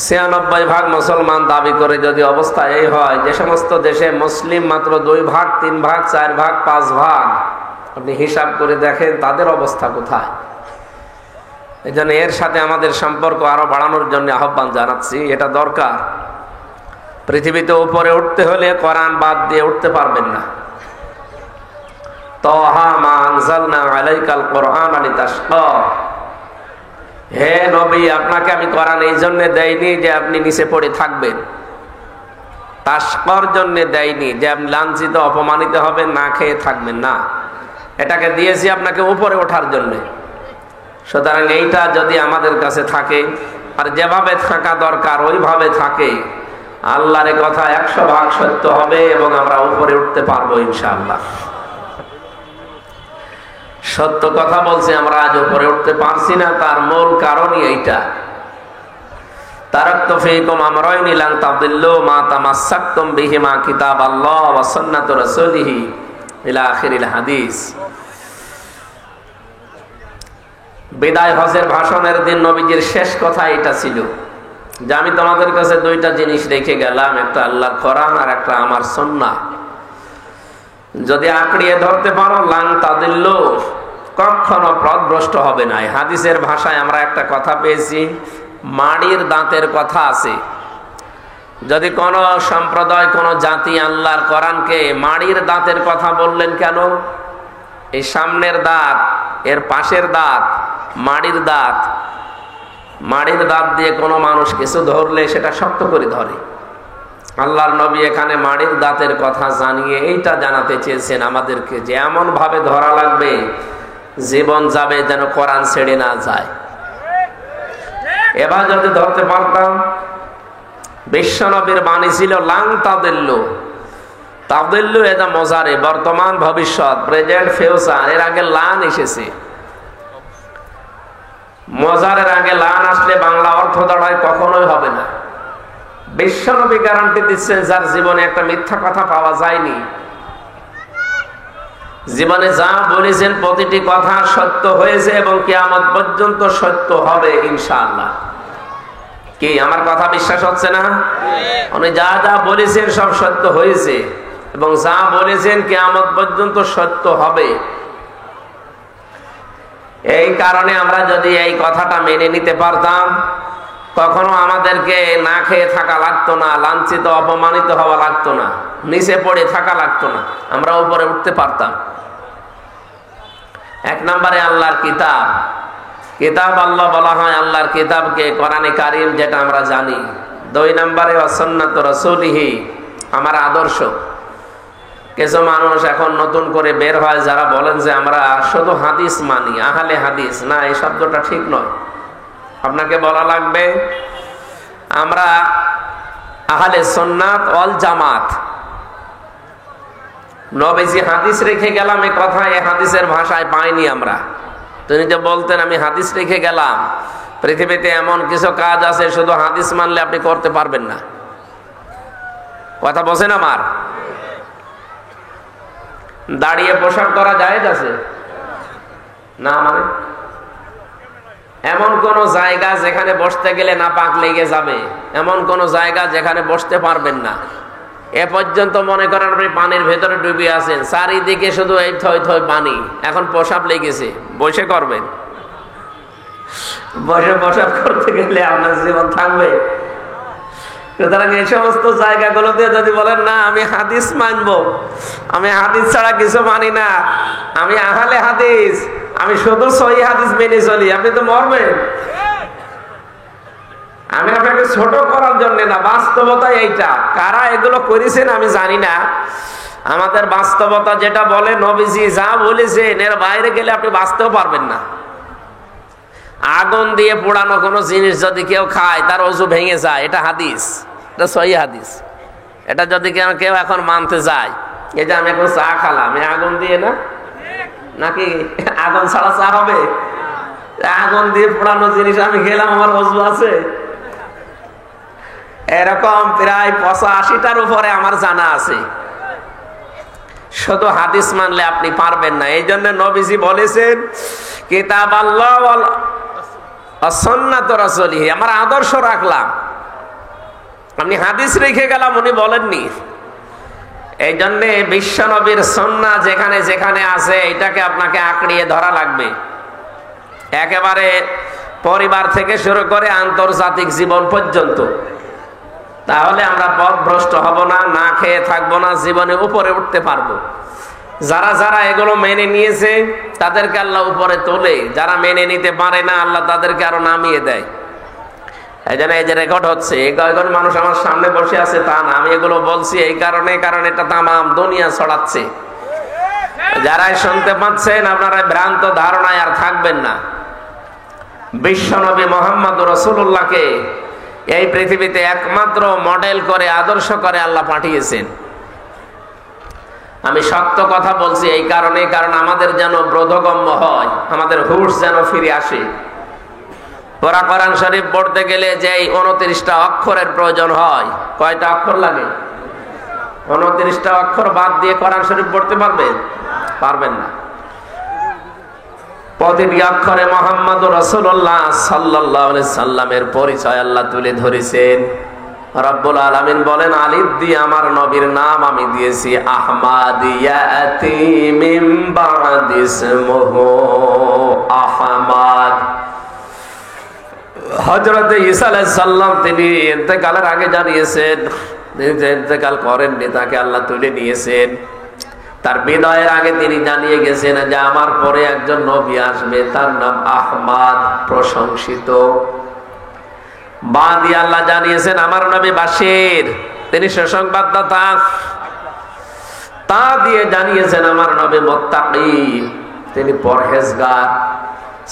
96% মুসলমান দাবি করে যদি অবস্থা এই হয়, যে সমস্ত দেশে মুসলিম মাত্র 2 ভাগ, 3 ভাগ, 4 ভাগ, 5 ভাগ, আপনি হিসাব করে দেখেন তাদের অবস্থা কোথায়। এই জন্য এর সাথে আমাদের সম্পর্ক আরো বাড়ানোর জন্য আহ্বান জানাচ্ছি। এটা দরকার। পৃথিবীতে উপরে উঠতে হলে কোরআন বাদ দিয়ে উঠতে পারবেন না। তাহা মা আনজালনা আলাইকাল কোরআন লিতাশকা। হে নবী, আপনাকে আমি কোরআন এই জন্য দেইনি যে আপনি নিচে পড়ে থাকবেন, তাশকার জন্য দেইনি যে আপনি লাঞ্ছিত অপমানিত হবেন, না খেয়ে থাকবেন না। এটাকে দিয়েছি আপনাকে উপরে ওঠার জন্য। সুতরাং এইটা যদি আমাদের কাছে থাকে আর যেভাবে থাকা দরকার ওইভাবে থাকে, আল্লাহর কথা 100 ভাগ সত্য হবে এবং আমরা উপরে উঠতে পারবো ইনশাআল্লাহ। সত্য কথা বলছি, আমরা আজ উপরে উঠতে পারছি না, তার মূল কারণই এইটা। তারাকতু ফীকুম আমরাইনি লান তাদিল্লু মা তামাসসাকতুম বিহিমা কিতাবাল্লাহ ওয়া সুন্নাতু রাসূলিহি ইলা আখিরিল হাদিস। বিদায় হজের ভাষণের দিন নবীজির শেষ কথা এটা ছিল যে আমি তোমাদের কাছে 2টা জিনিস রেখে গেলাম, একটা আল্লাহর কোরআন আর একটা আমার সুন্নাহ। যদি আঁকড়িয়ে ধরতে পারো লান তাদিল্লু, কখনো পথভ্রষ্ট হবে না। হাদিসের ভাষায় আমরা একটা কথা পেয়েছি, মাড়ির দাঁতের কথা আছে। যদি কোন সম্প্রদায়, কোন জাতি আল্লাহর কোরআনকে মাড়ির দাঁতের কথা বললেন কেন? এই সামনের দাঁত, এর পাশের দাঁত, মাড়ির দাঁত। মাড়ির দাঁত দিয়ে কোনো মানুষ কিছু ধরলে সেটা শক্ত করে ধরে। আল্লাহর নবী এখানে মাড়ির দাঁতের কথা জানিয়ে এইটা জানাতে চেয়েছেন আমাদেরকে যে এমন ভাবে ধরা লাগবে জীবন যাবে যেন কোরআন ছেড়ে না যায়। এবার যদি ধরতে পারতাম, বিশ্ব নবীর বাণী ছিল লাং তাদিল্লু। তাদিল্লু এটা মজারে, বর্তমান ভবিষ্যৎ, প্রেজেন্ট ফিউচার। এর আগে লান এসেছে। মজারের আগে লান আসলে বাংলা অর্থ দাঁড়ায় কখনোই হবে না। বিশ্ব নবী গ্যারান্টি দিচ্ছেন যার জীবনে একটা মিথ্যা কথা পাওয়া যায়নি, জীবনে যা বলেছেন প্রতিটি কথা সত্য হয়েছে এবং কিয়ামত পর্যন্ত সত্য হবে ইনশাআল্লাহ। কি আমার কথা বিশ্বাস হচ্ছে না? উনি যা যা বলেছেন সব সত্য হয়েছে এবং যা বলেছেন কিয়ামত পর্যন্ত সত্য হবে। এই কারণে আমরা যদি এই কথাটা মেনে নিতে পারতাম, কখনো আমাদেরকে না খেয়ে থাকা লাগতো না, লাঞ্ছিত অপমানিত হওয়া লাগতো না, নিচে পড়ে থাকা লাগতো না, আমরা উপরে উঠতে পারতাম। 1 নম্বরে আল্লাহর কিতাব। কিতাব আল্লাহ বলা হয় আল্লাহর কিতাবকে, কোরআনে কারীম যেটা আমরা জানি। 2 নম্বরে সুন্নাতু রাসূলিহি, আমার আদর্শ। কিছু মানুষ এখন নতুন করে বের হয় যারা বলেন যে আমরা শুধু হাদিস মানি, আহলে হাদিস। না, এই শব্দটা ঠিক নয়। আপনাকে বলা লাগবে আমরা আহলে সুন্নাত ওয়াল জামাত। নবীজি হাদিস রেখে গেলাম, এই কথা এই হাদিসের ভাষায় পাইনি আমরা। তিনি যে বলতেন আমি হাদিস রেখে গেলাম, পৃথিবীতে এমন কিছু কাজ আছে শুধু হাদিস মানলে আপনি করতে পারবেন না। কথা বোঝেন আমার? দাঁড়িয়ে পোশাক করা জায়েজ আছে না? মানে এমন কোন জায়গা যেখানে বসতে গেলে নাপাক লেগে যাবে, এমন কোন জায়গা যেখানে বসতে পারবেন না। এ পর্যন্ত মনে করেন আপনি পানির ভেতরে ডুবে আছেন, চারিদিকে শুধু এই থই থই পানি, এখন প্রসাব লেগেছে, বসে করবেন? বসে প্রসাব করতে গেলে আপনার জীবন থাকবে? সুতরাং এই সমস্ত জায়গাগুলোতে যদি বলেন না আমি হাদিস মানবো, আমি হাদিস ছাড়া কিছু মানি না, আমি আহলে হাদিস, আমি শুধু সহি হাদিস মেনে চলি, আপনি তো মরবেন। আমি আপনাকে ছোট করার জন্য না, বাস্তবতা এইটা। কারা এগুলো করেছেন আমি জানি না, আমাদের বাস্তবতা যেটা বলে নবীজি যা বলেছেন এর বাইরে গেলে আপনি বাঁচতেও পারবেন না। আগুন দিয়ে পোড়ানো কোনো জিনিস যদি কেউ খায় তার অজু ভেঙে যায়, এটা হাদিস, এটা সহি হাদিস। এটা যদি কেউ এখন মানতে যায়, এই যে আমি এখন চা খালাম আগুন দিয়ে না, নাকি আগুন ছাড়া চা হবে? আগুন দিয়ে পোড়ানো জিনিস আমি খেলাম, আমার অজু আছে? এরকম প্রায় 85টার উপরে আমার জানা আছে। শুধু হাদিস মানলে আপনি পারবেন না। এই জন্য নবীজি বলেছেন কিতাব আল্লাহ ওয়াল সুন্নাত রাসূলিহি, আমার আদর্শ রাখলাম, আপনি হাদিস রেখে গেলাম উনি বলেননি। এই জন্য বিশ্ব নবীর সুন্নাহ যেখানে যেখানে আছে এটাকে আপনাকে আঁকড়িয়ে ধরা লাগবে, একেবারে পরিবার থেকে শুরু করে আন্তর্জাতিক জীবন পর্যন্ত। তাহলে আমরা পথভ্রষ্ট হব না, না খেয়ে থাকবো না, জীবনে উপরে উঠতে পারবো। যারা যারা এগুলো মেনে নিয়েছে তাদেরকে আল্লাহ উপরে তোলে, যারা মেনে নিতে পারে না আল্লাহ তাদেরকে আরো নামিয়ে দেয়। এই জন্য এই যে রেকর্ড হচ্ছে, কয়েকজন মানুষ আমার সামনে বসে আছে তা না, আমি এগুলো বলছি এই কারণে, কারণ এটা তামাম দুনিয়া ছড়াচ্ছে। যারাই শুনতে পাচ্ছেন আপনারা ভ্রান্ত ধারণায় আর থাকবেন না। বিশ্বনবী মুহাম্মদ রাসূলুল্লাহকে এই পৃথিবীতে একমাত্র মডেল করে, আদর্শ করে আল্লাহ পাঠিয়েছেন। আমি সত্য কথা বলছি এই কারণে, কারণ আমাদের যেন বোধগম্য হয়, আমাদের হুঁশ যেন ফিরে আসে। পুরা কোরআন শরীফ পড়তে গেলে যে 29টা অক্ষরের প্রয়োজন হয়, কয়টা অক্ষর লাগে? 29টা অক্ষর বাদ দিয়ে কোরআন শরীফ পড়তে পারবেন? পারবেন না। প্রতিটি অক্ষরে মুহাম্মদুর রাসূলুল্লাহ সাল্লাল্লাহু আলাইহি সাল্লামের পরিচয় আল্লাহ তুলে ধরেছেন। রব্বুল আলামিন বলেন আলিফ দিয়ে আমার নবীর নাম আমি দিয়েছি আহমাদ, ইয়াতি মিন বা'দি ইসমুহু আহমাদ। হযরত ঈসা আলাইহিস সালাম তিনি ইন্তেকালের আগে জানিয়েছেন, তিনি যে ইন্তেকাল করেননি তাকে আল্লাহ তুলে নিয়েছেন। তার বিদায়ের আগে তিনি জানিয়ে গেছেন যে আমার পরে একজন নবী আসবে, তার নাম আহমদ, প্রশংসিত। বাদী আল্লাহ জানিয়েছেন আমার নবী বাশির, তিনি সুসংবাদদাতা। তা দিয়ে জানিয়েছেন আমার নবী মুত্তাকি, তিনি পরহেজগার।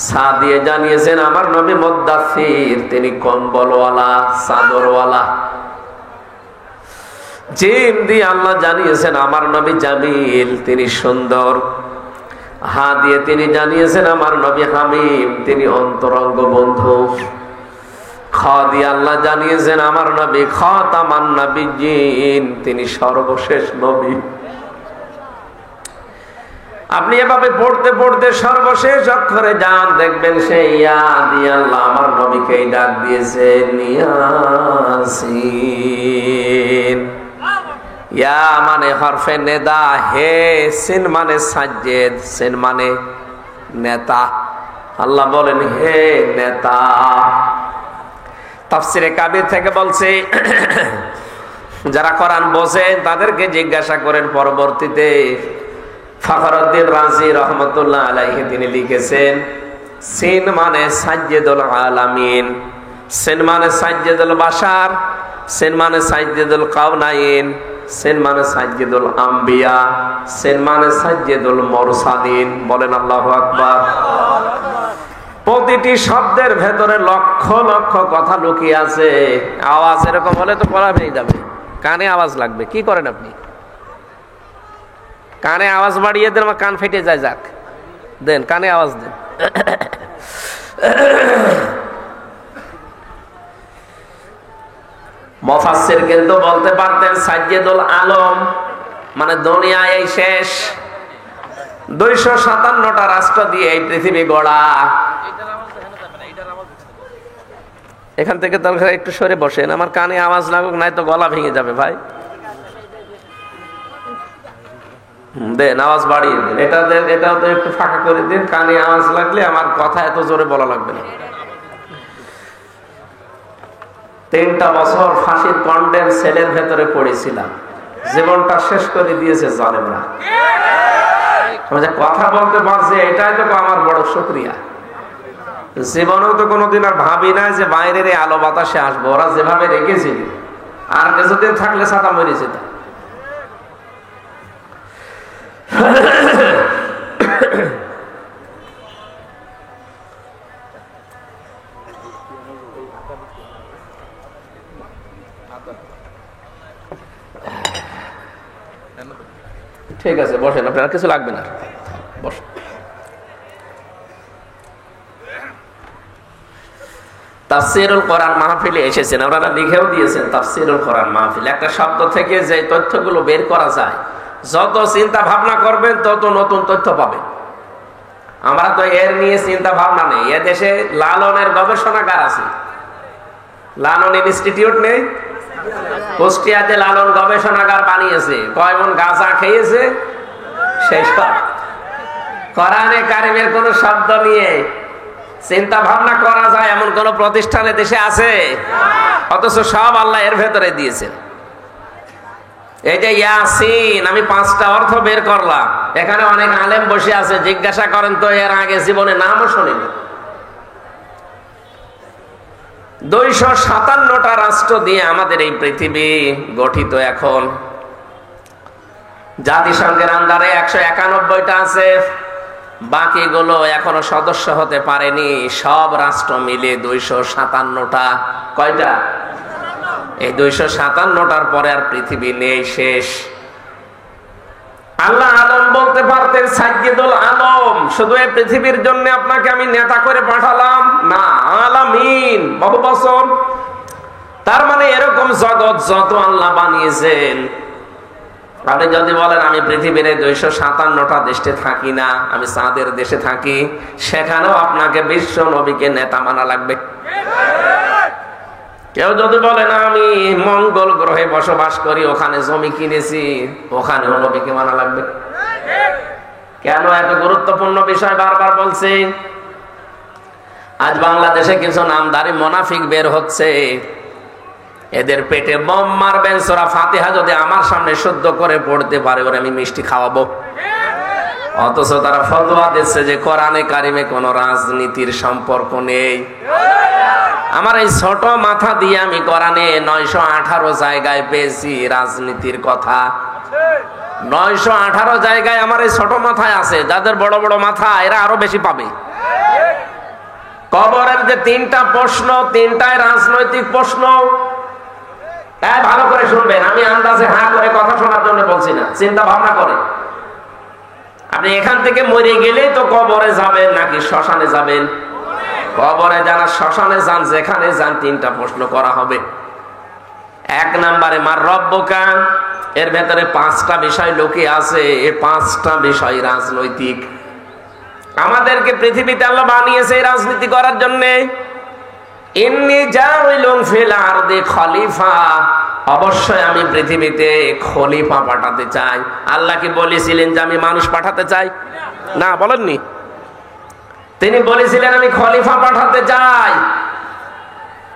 সা দিয়ে জানিয়েছেন আমার নবী মুদ্দাসসির, তিনি কম্বলওয়ালা, চাদরওয়ালা। জিম দিয়ে আল্লাহ জানিয়েছেন আমার নবী জামিল, তিনি সুন্দর। হা দিয়ে তিনি জানিয়েছেন আমার নবী হামিম, তিনি অন্তরঙ্গ বন্ধু। খ দিয়ে আল্লাহ জানিয়েছেন আমার নবী খাতামান নাবিয়্যিন, তিনি সর্বশেষ নবী। আপনি এভাবে পড়তে পড়তে সর্বশেষ অক্ষরে যান, দেখবেন সেই ইয়া দিয়ে আল্লাহ আমার নবীকে ডাক দিয়েছেন ইয়াসিন। ইয়া মানে হরফে নেদা, হে। সিন মানে সাজ্জেদ, সিন মানে নেতা। আল্লাহ বলেন হে নেতা। তাফসিরে কাবির থেকে বলছে যারা কোরআন বোঝেন তাদেরকে জিজ্ঞাসা করেন। পরবর্তীতে ফখরুদ্দিন রাজি রহমতুল্লাহ আলাইহি তিনি লিখেছেন সিন মানে সাজ্জেদুল আলামিন, সিন মানে সাজ্জেদুল বাশার, সিন মানে সাজ্জেদুল কাউনাইন, সিন মানে সাজ্জেদুল আম্বিয়া, সিন মানে সাজ্জেদুল মুরসালিন। বলেন আল্লাহু আকবার। প্রতিটি শব্দের ভেতরে লক্ষ লক্ষ কথা লুকিয়ে আছে। আওয়াজ এরকম হলে তো পড়া ভেঙে যাবে, কানে আওয়াজ লাগবে। কি করেন আপনি? কানে আওয়াজ বাড়িয়ে দেন, আমার কান ফেটে যায়। যাক দেন, কানে আওয়াজ দেন। মুফাসসির কিন্তু বলতে পারতেন সাজ্জেদুল আলম মানে দুনিয়া এই শেষ। 257টা রাষ্ট্র দিয়ে এই পৃথিবী গড়া। এখান থেকে দরকার একটু সরে বসেন, আমার কানে আওয়াজ লাগুক, নাই তো গলা ভেঙে যাবে ভাই। দেন আওয়াজ বাড়িয়ে দেন, এটা দেন, এটাও তো একটু ফাঁকা করে দিন। কানে আওয়াজ লাগলে আমার কথা এত জোরে বলা লাগবে না। 3টা বছর ফাঁসির কন্ডেম সেলের ভেতরে পড়েছিলাম, জীবনটা শেষ করে দিয়েছে জালেমরা। আমি যে কথা বলতে পারছি এটাই তো আমার বড় শুকরিয়া। জীবনেও তো কোনোদিন আর ভাবি না যে বাইরের এই আলো বাতাসে আসবো। ওরা যেভাবে রেখেছিল আর কিছুদিন থাকলে ছাতা মরে যেত। ঠিক আছে বসেন, আপনার কিছু লাগবে না, বসেন। তাফসীরুল কোরআন মাহফিলে এসেছেন, আপনারা লিখেও দিয়েছেন তাফসীরুল কোরআন মাহফিল। একটা শব্দ থেকে যে তথ্যগুলো বের করা যায়, যত চিন্তা ভাবনা করবেন তত নতুন তথ্য পাবেন। আমরা তো এর নিয়ে চিন্তা ভাবনা নেই। এ দেশে লালনের গবেষণাগার আছে, লালন ইনস্টিটিউট নেই? কুষ্টিয়াতে লালন গবেষণাগার বানিয়েছে। কয় মন গাঁজা খেয়েছে সেই সব। কোরআনে কারিমের কোন শব্দ নিয়ে চিন্তা ভাবনা করা যায় এমন কোন প্রতিষ্ঠানে দেশে আছে? অথচ সব আল্লাহ এর ভেতরে দিয়েছেন। এই যে ইয়াসিন, আমি 5টা অর্থ বের করলাম। এখানে অনেক আলেম বসে আছে, জিজ্ঞাসা করেন তো এর আগে জীবনে নামও শুনিনি। 257টা রাষ্ট্র দিয়ে আমাদের এই পৃথিবী গঠিত। এখন জাতিসংঘের আন্ডারে 191টা আছে, বাকিগুলো এখনো সদস্য হতে পারেনি। সব রাষ্ট্র মিলে 257টা। কয়টা? এই 257টার পরে আর পৃথিবী নেই, শেষ। আল্লাহ আলম বলতে পারতেন সাইয়্যিদুল আলম, শুধু এই পৃথিবীর জন্য আপনাকে আমি নেতা করে পাঠালাম না, আলামিন বহু বছর। তার মানে এরকম জগৎ যত আল্লাহ বানিয়েছেন, আপনি যদি বলেন আমি পৃথিবীর 257টা দেশে থাকি না, আমি চাঁদের দেশে থাকি, সেখানেও আপনাকে বিশ্ব নবীকে নেতা মানা লাগবে। কেউ যদি বলে না আমি মঙ্গল গ্রহে বসবাস করি, ওখানে জমি কিনেছি, ওখানেও নবীকে মানা লাগবে। কেন এত গুরুত্বপূর্ণ বিষয় বারবার বলছি? আজ বাংলাদেশে কিছু নামধারী মুনাফিক বের হচ্ছে, এদের পেটে বম মারবেন। সূরা ফাতিহা যদি আমার সামনে শুদ্ধ করে পড়তে পারে, ওরে আমি মিষ্টি খাওয়াবো। অথচ তারা ফতোয়া দিচ্ছে যে কোরআনে কারিমে কোনো রাজনীতির সম্পর্ক নেই। আমার এই ছোট মাথা দিয়ে আমি কোরআনে 918 জায়গায় পেয়েছি রাজনীতির কথা। 918 জায়গায় আমার এই ছোট মাথায় আছে। যাদের বড় বড় মাথা এরা আরো বেশি পাবে। কবরের যে 3টা প্রশ্ন, 3টাই রাজনৈতিক প্রশ্ন। ভালো করে শুনবেন, আমি আন্দাজে হা করে কথা শোনার জন্য বলছি না, চিন্তা ভাবনা করে। আপনি এখান থেকে মরে গেলেই তো কবরে যাবেন নাকি শ্মশানে যাবেন? কবরে যারা শ্মশানে যান, যেখানে যান 3টা প্রশ্ন করা হবে। 1 নম্বরে মার রব্বুকা, এর ভেতরে 5টা বিষয় লোকে আছে। এই 5টা বিষয় রাজনৈতিক। আমাদেরকে পৃথিবীতে আল্লাহ বানিয়েছে রাজনীতি করার জন্য। ইন্নী জাইলুন ফিল আরদি খলিফা, অবশ্যই আমি পৃথিবীতে খলিফা পাঠাতে চাই। আল্লাহ কি বলেছিলেন যে আমি মানুষ পাঠাতে চাই? না, বলেননি। তিনি বলেছিলেন আমি খলিফা পাঠাতে চাই।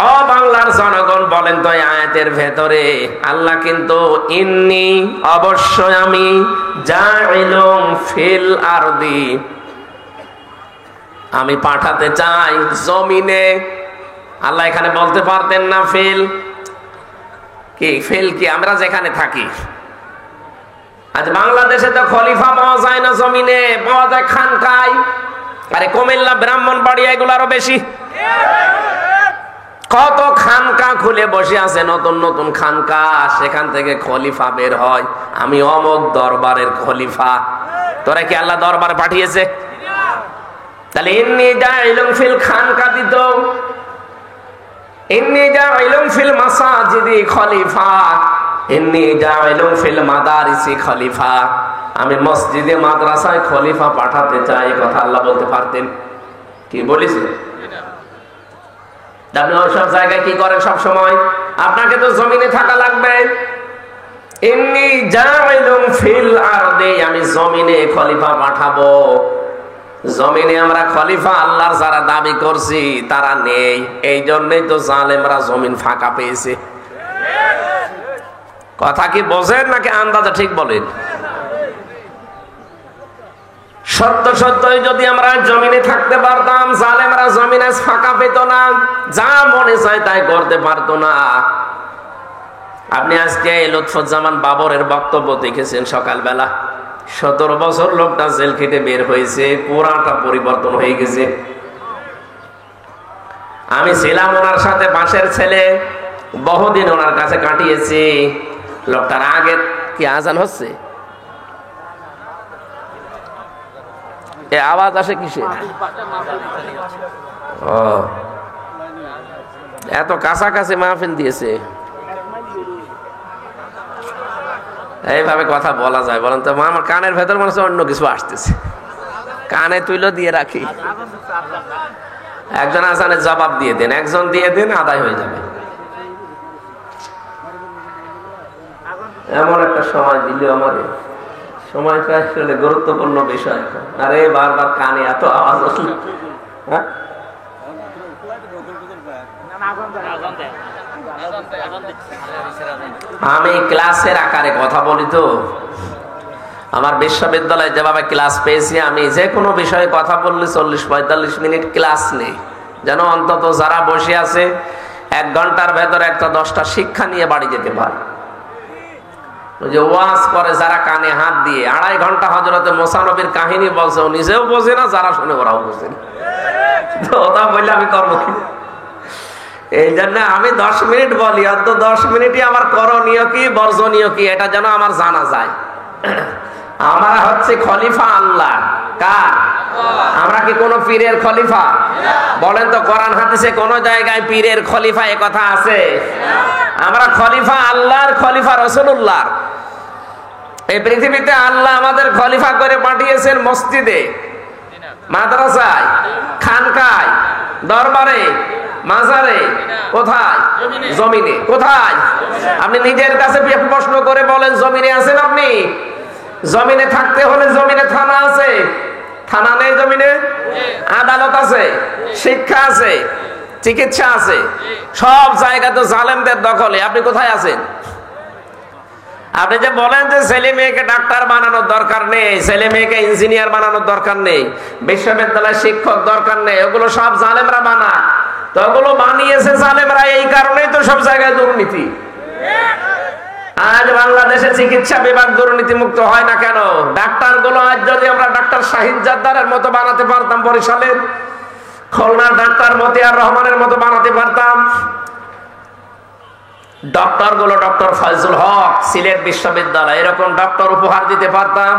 ও বাংলার জনগণ, বলেন তো এই আয়াতের ভেতরে আল্লাহ কিন্তু ইন্নী, অবশ্যই আমি, জাইলুন ফিল আরদি, আমি পাঠাতে চাই জমিনে। আল্লাহ এখানে বলতে পারতেন না ফিল কি? ফিল কি? আমরা যেখানে থাকি। আজ বাংলাদেশে তো খলিফা পাওয়া যায় না জমিনে, পাওয়া যায় খানকায়। আরে কুমিল্লা, ব্রাহ্মণবাড়িয়া এগুলো আরো বেশি। কত খানকা খুলে বসে আছে, নতুন নতুন খানকা, সেখান থেকে খলিফা বের হয়। আমি অমুক দরবারের খলিফা। তোরা কি আল্লাহ দরবারে পাঠিয়েছে? তাহলে ইন্নী জাইলুন ফিল খানকা দিত, ইন্নী জাইলুন ফিল মাসাজিদি খলিফা, ইন্নী জাইলুন ফিল মাদারিসি খলিফা, আমি মসজিদে মাদ্রাসায় খলিফা পাঠাতে চাই। কথা আল্লাহ বলতে পারতেন। কি বলেছে? আপনি ওইসব জায়গায় কি করেন সব সময়? আপনাকে তো জমিনে থাকা লাগবে। ইন্নী জাইলুন ফিল আরদি, আমি জমিনে খলিফা পাঠাবো। জমিনে আমরা খলিফা আল্লাহর যারা দাবি করছি তারা নেই, এই জন্যই তো জালেমরা জমিন ফাঁকা পেয়েছে। কথা কি বোঝেন নাকি আন্দাজে ঠিক বলেন? সত্য সত্যই যদি আমরা জমিনে থাকতে পারতাম, জালেমরা জমিনে ফাঁকা পেত না, যা মনে চায় তাই করতে পারতো না। আপনি আজকে লুৎফুজ্জামান বাবরের বক্তব্য দেখেছেন সকালবেলা। 17 বছর লোকটা জেল খেটে বের হয়েছে, পুরাটা পরিবর্তন হয়ে গেছে। আমি ছিলাম ওনার সাথে, বাঁশের ছেলে, বহুদিন ওনার কাছে কাটিয়েছি। লোকটার আগে কি আজান হচ্ছে? এ আওয়াজ আসে কিসে? ও, এত কাছাকাছি মাহফিল দিয়েছে, এইভাবে কথা বলা যায় বলেন তো? আমার কানের ভেতর মনে হচ্ছে অন্য কিছু আসতেছে, কানে তুইলো দিয়ে রাখি। একজন আজানের জবাব দিয়ে দেন, একজন দিয়ে দেন, আদায় হয়ে যাবে। এমন একটা সময় দিল আমারে, সময়টা আসলে গুরুত্বপূর্ণ বিষয়। আরে বারবার কানে এত আওয়াজ আসলে, হ্যাঁ আমি ক্লাসের আকারে কথা বলি তো। আমার বিশ্ববিদ্যালয়ে যেভাবে ক্লাস পেয়েছি, আমি যে কোনো বিষয়ে কথা বললে 40-45 মিনিট ক্লাস নেই, যেন অন্তত যারা বসে আছে 1 ঘন্টার ভেতর একটা 10টা শিক্ষা নিয়ে বাড়ি যেতে পারে। যে ওয়াজ করে যারা কানে হাত দিয়ে, 2.5 ঘন্টা হযরতে মুসা নবীর কাহিনী বলছে, ও নিজেও বোঝে না, যারা শুনে ওরাও বোঝে না। তো ওটা বললে আমি করবো কি? এই জন্য আমি 10 মিনিট বলি, অন্তত 10 মিনিটই আমার করণীয় কি বর্জনীয় কি এটা যেন আমার জানা যায়। আমরা হচ্ছে খলিফা আল্লাহ। কার? আমরা কি কোন পীরের খলিফা? বলেন তো কোরআন হাদিসে কোন জায়গায় পীরের খলিফা এ কথা আছে? আমরা খলিফা আল্লাহর, খলিফা রাসূলুল্লাহর। এই পৃথিবীতে আল্লাহ আমাদের খলিফা করে পাঠিয়েছেন মসজিদে, মাদ্রাসায়, খানকায়, দরবারে, মাজারে। কোথায়? জমিনে। কোথায়? আপনি নিজের কাছে প্রশ্ন করে বলেন, জমিনে আছেন আপনি? জমিনে থাকতে হলে জমিনে থানা আছে, থানা নেই জমিনে? আদালত আছে, শিক্ষা আছে, চিকিৎসা আছে, সব জায়গা তো জালেমদের দখলে। আপনি কোথায় আছেন? আপনি যে বলেন যে ছেলে মেয়েকে ডাক্তার বানানোর দরকার নেই, ছেলে মেয়েকে ইঞ্জিনিয়ার বানানোর দরকার নেই, বিশ্ববিদ্যালয়ের শিক্ষক দরকার নেই, ওগুলো সব জালেমরা বানায়। তো ওগুলো বানিয়েছে জালেমরা, এই কারণেই তো সব জায়গায় দুর্নীতি। আজ বাংলাদেশে চিকিৎসা বিভাগ দুর্নীতি মুক্ত হয় না কেন? ডাক্তার গুলো আজ যদি আমরা ডাক্তার শাহিদ জাদ্দারের মতো বানাতে পারতাম, বরিশালের, খুলনার ডাক্তার মতিয়ার রহমানের মতো বানাতে পারতাম, ডক্টর গুলো ডক্টর ফয়জুল হক সিলেট বিশ্ববিদ্যালয় এরকম ডক্টর উপহার দিতে পারতাম,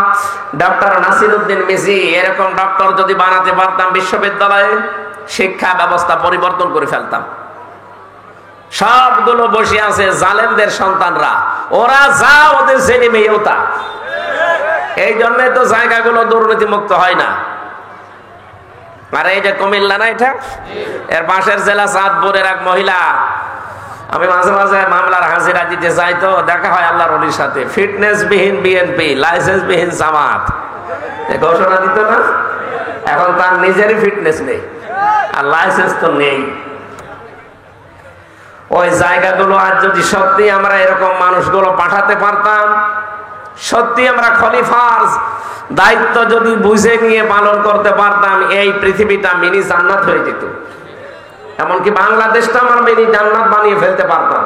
ডক্টর নাসিরউদ্দিন মিজি এরকম ডক্টর যদি বানাতে পারতাম বিশ্ববিদ্যালয়ে, শিক্ষা ব্যবস্থা পরিবর্তন করে ফেলতাম। সবগুলো বসে আছে জালেমদের সন্তানরা, ওরা যা ওদের ছেলে মেয়েও তা। এই জন্য তো জায়গাগুলো দুর্নীতি মুক্ত হয় না। আর এই যে কুমিল্লা না, এটা এর পাশের জেলা চাঁদপুরের এক মহিলা, আমি মাঝে মাঝে মামলার হাজিরা দিতে যাই, তো দেখা হয় আল্লাহর ওলির সাথে, ফিটনেস বিহীন বিএনপি, লাইসেন্স বিহীন জামাত, ঘোষণা দিত না। এখন তার নিজেরই ফিটনেস নেই আর লাইসেন্স তো নেই। ওই জায়গাগুলো আজ যদি সত্যি আমরা এরকম মানুষগুলো পাঠাতে পারতাম, সত্যি আমরা খলিফার দায়িত্ব যদি বুঝে নিয়ে পালন করতে পারতাম, এই পৃথিবীটা মিনি জান্নাত হয়ে যেত। এমনকি বাংলাদেশটা আমরা মিনি জান্নাত বানিয়ে ফেলতে পারতাম।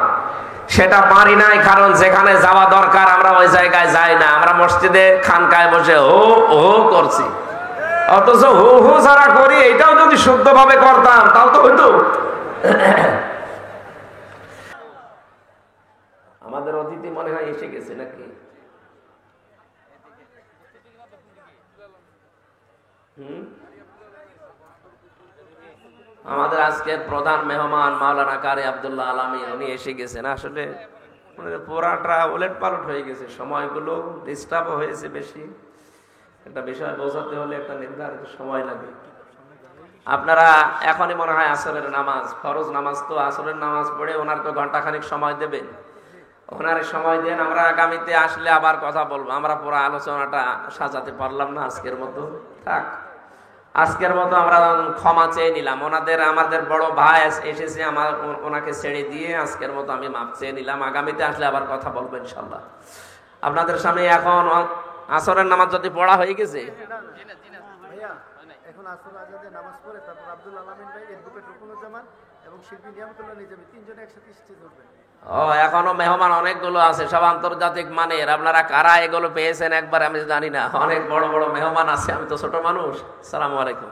সেটা পারি নাই, কারণ যেখানে যাওয়া দরকার আমরা ওই জায়গায় যাই না। আমরা মসজিদে খানকায় বসে হো হো করছি, অথচ হু হু যারা করি এটাও যদি শুদ্ধভাবে করতাম তাও তো হইতো। আমাদের অতিথি মনে হয় এসে গেছে নাকি? আমাদের আজকের প্রধান মেহমান মাওলানা কারি আব্দুল্লাহ আলামিন, উনি এসে গেছেন। আসলে পুরাটা উলট পালট হয়ে গেছে, সময়গুলো ডিস্টার্ব হয়েছে বেশি। একটা বিষয় বোঝাতে হলে একটা নির্ধারিত সময় লাগে। আপনারা এখনই মনে হয় আসরের নামাজ, ফরজ নামাজ, তো আসরের নামাজ পড়ে ওনার তো ঘন্টাখানিক সময় দেবেন। ওনার সময় দেন, আমরা আগামীতে আসলে আবার কথা বলবো। আমরা পুরো আলোচনাটা সাজাতে পারলাম না আজকের মতো, থাক। আজকের মতো আমরা ক্ষমা চেয়ে নিলাম। আমাদের বড় ভাই এসেছে, ওনাকে ছেড়ে দিয়ে আজকের মতো আমি মাপ চেয়ে নিলাম। আগামীতে আসলে আবার কথা বলবো ইনশাল্লাহ আপনাদের সামনে। এখন আসরের নামাজ যদি পড়া হয়ে গেছে, এখন আসর আজাদে নামাজ পড়ে তারপর আব্দুল আলামিন ভাই এডভোকেট রুকনুজ্জামান এবং শিল্পী নিয়ামতুল্লাহ নিজামী তিনজনে একসাথে স্টেজ উঠবেন। এখনো মেহমান অনেকগুলো আছে, সব আন্তর্জাতিক মানের। আপনারা কারা এগুলো পেয়েছেন একবার আমি জানি না, অনেক বড় বড় মেহমান আছে, আমি তো ছোট মানুষ। আসসালামু আলাইকুম।